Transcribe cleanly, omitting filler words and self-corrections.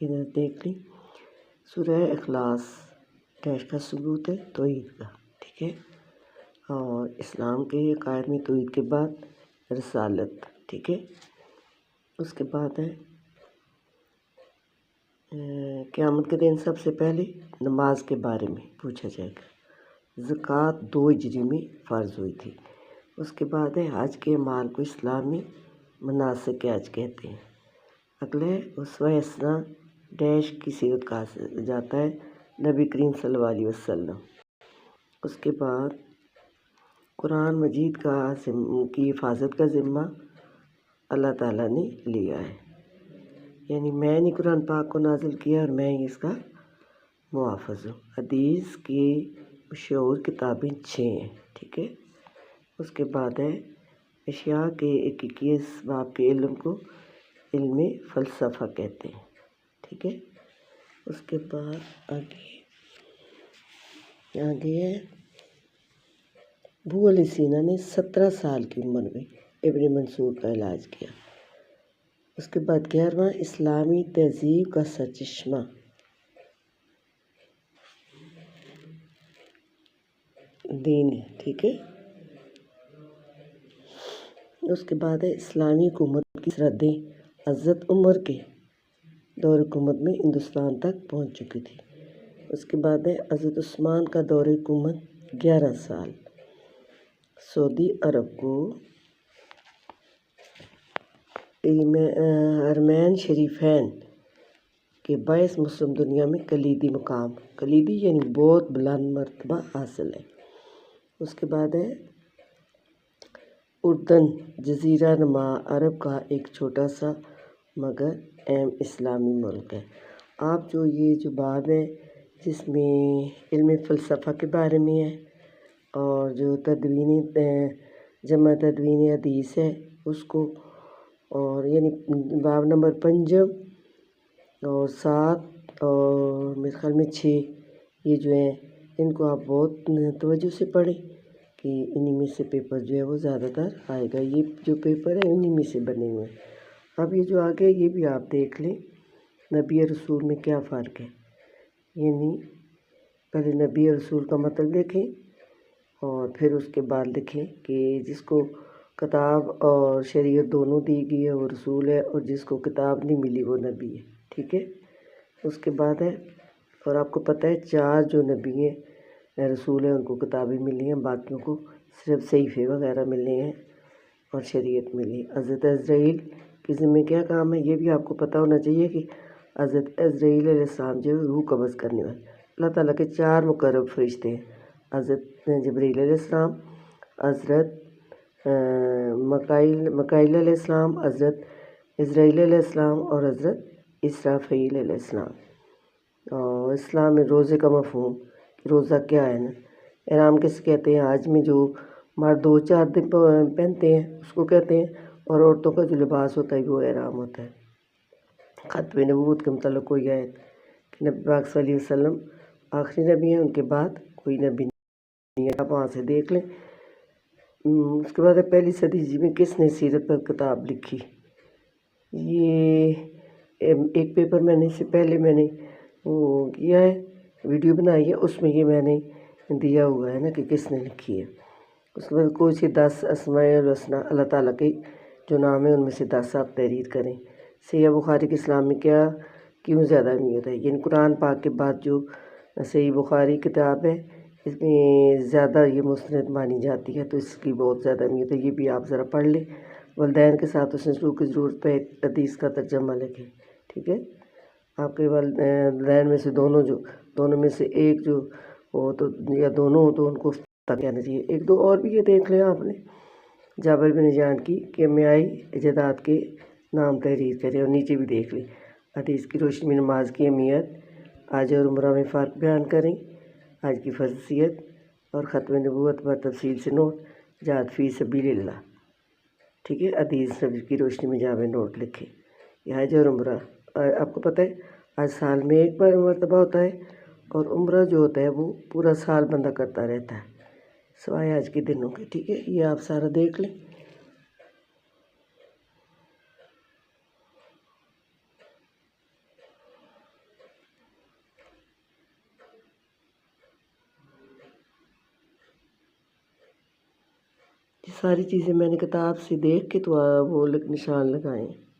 ادھر دیکھ لیں. سورہ اخلاص ڈیش کا ثبوت ہے توحید کا. ٹھیک ہے. اور اسلام کے عقائد میں توحید کے بعد رسالت. ٹھیک ہے. اس کے بعد ہے قیامت کے دن سب سے پہلے نماز کے بارے میں پوچھا جائے گا. زکوٰۃ 2 ہجری میں فرض ہوئی تھی. اس کے بعد ہے حج کے مال کو اسلامی مناسک حج کہتے ہیں. اگلا ہے اسوہ حسنہ ڈیش کی سیرت کہا جاتا ہے نبی کریم صلی اللہ علیہ وسلم. اس کے بعد قرآن مجید کی حفاظت کا ذمہ اللہ تعالیٰ نے لیا ہے. یعنی میں نے قرآن پاک کو نازل کیا اور میں ہی اس کا محافظ ہوں. حدیث کی مشہور کتابیں 6 ہیں. ٹھیک ہے. اس کے بعد ہے اشیاء کے 21 اسباب کے علم کو علم فلسفہ کہتے ہیں. ٹھیک ہے. اس کے بعد آگے ہے ابو علیہ سینا نے 17 سال کی عمر میں ابن منصور کا علاج کیا. اس کے بعد 11واں اسلامی تہذیب کا سرچشمہ دین ہے. ٹھیک ہے. اس کے بعد ہے اسلامی حکومت کی سرحدیں حضرت عمر کے دور حکومت میں ہندوستان تک پہنچ چکی تھی. اس کے بعد ہے حضرت عثمان کا دور حکومت 11 سال. سعودی عرب کو حرمین شریفین کے باعث مسلم دنیا میں کلیدی مقام کلیدی یعنی بہت بلند مرتبہ حاصل ہے. اس کے بعد ہے اردن جزیرہ نما عرب کا ایک چھوٹا سا مگر اہم اسلامی ملک ہے. آپ یہ جو باب ہے جس میں علم فلسفہ کے بارے میں ہے اور جو جمع تدوین حدیث ہے اس کو اور یعنی باب نمبر 5 اور 7 اور میرے خیال میں 6 یہ جو ہیں ان کو آپ بہت توجہ سے پڑھیں کہ انہی میں سے پیپر جو ہے وہ زیادہ تر آئے گا. یہ جو پیپر ہے انہی میں سے بنے ہوئے ہیں. اب یہ جو آگے یہ بھی آپ دیکھ لیں نبی اور رسول میں کیا فرق ہے. یعنی پہلے نبی اور رسول کا مطلب دیکھیں اور پھر اس کے بعد لکھیں کہ جس کو کتاب اور شریعت دونوں دی گئی ہے وہ رسول ہے اور جس کو کتاب نہیں ملی وہ نبی ہے. ٹھیک ہے. اس کے بعد ہے اور آپ کو پتہ ہے 4 جو نبی ہیں رسول ہیں ان کو کتابیں ملی ہیں. باقیوں کو صرف صحیفے وغیرہ ملے ہیں اور شریعت ملی. حضرت عزرائیل کے ذمہ کیا کام ہے یہ بھی آپ کو پتہ ہونا چاہیے کہ حضرت عزرائیل علیہ السلام جو روح قبض کرنے والے اللہ تعالیٰ کے 4 مقرب فرشتے ہیں. حضرت جبرائیل علیہ السلام، حضرت مکائیل علیہ السلام، حضرت عزرائیل علیہ السلام اور حضرت اسرافیل علیہ السلام. اور اسلام میں روزے کا مفہوم روزہ کیا ہے نا احرام کس کہتے ہیں. آج میں جو مرد 2-4 دن پہنتے ہیں اس کو کہتے ہیں اور عورتوں کا جو لباس ہوتا ہے وہ احرام ہوتا ہے. ختم نبوت کے متعلق کوئی آیت کہ نبی پاک صلی اللہ علیہ وسلم آخری نبی ہیں ان کے بعد کوئی نبی نہیں ہے. آپ وہاں سے دیکھ لیں. اس کے بعد پہلی صدی ہجری میں کس نے سیرت پر کتاب لکھی. یہ ایک پیپر میں نے اس سے پہلے میں نے وہ کیا ہے ویڈیو بنائی ہے اس میں یہ میں نے دیا ہوا ہے نا کہ کس نے لکھی ہے. اس کے بعد کوئی سی 10 اسماء الحسنی اللہ تعالیٰ کے جو نام ہیں ان میں سے 10 آپ تحریر کریں. صحیح بخاری کے اسلام میں کیوں زیادہ اہمیت ہے. یعنی قرآن پاک کے بعد جو صحیح بخاری کتاب ہے اس میں زیادہ یہ مستند مانی جاتی ہے تو اس کی بہت زیادہ اہمیت ہے. یہ بھی آپ ذرا پڑھ لیں. والدین کے ساتھ اس نے سلوک کی ضرورت پہ حدیث کا ترجمہ لکھیں. ٹھیک ہے. آپ کے والدین میں سے دونوں میں سے ایک جو ہو تو یا دونوں ہو تو ان کو تک کہنا چاہیے. 1-2 اور بھی یہ دیکھ لیں آپ نے جابر بن جان کی کیمیائی ایجادات کے نام تحریر کریں اور نیچے بھی دیکھ لیں حدیث کی روشنی میں نماز کی اہمیت حج اور عمرہ میں فرق بیان کریں حج کی فرضیت اور ختم نبوت پر تفصیل سے نوٹ جہاد فی سبیل اللہ. ٹھیک ہے. حدیث کی روشنی میں جامع نوٹ لکھیں. یہ حج اور عمرہ آپ کو پتہ ہے آج سال میں ایک بار مرتبہ ہوتا ہے اور عمرہ جو ہوتا ہے وہ پورا سال بندہ کرتا رہتا ہے سوائے آج کے دنوں کے. ٹھیک ہے. یہ آپ سارا دیکھ لیں. یہ ساری چیزیں میں نے کتاب سے دیکھ کے تو وہ نشان لگائے ہیں۔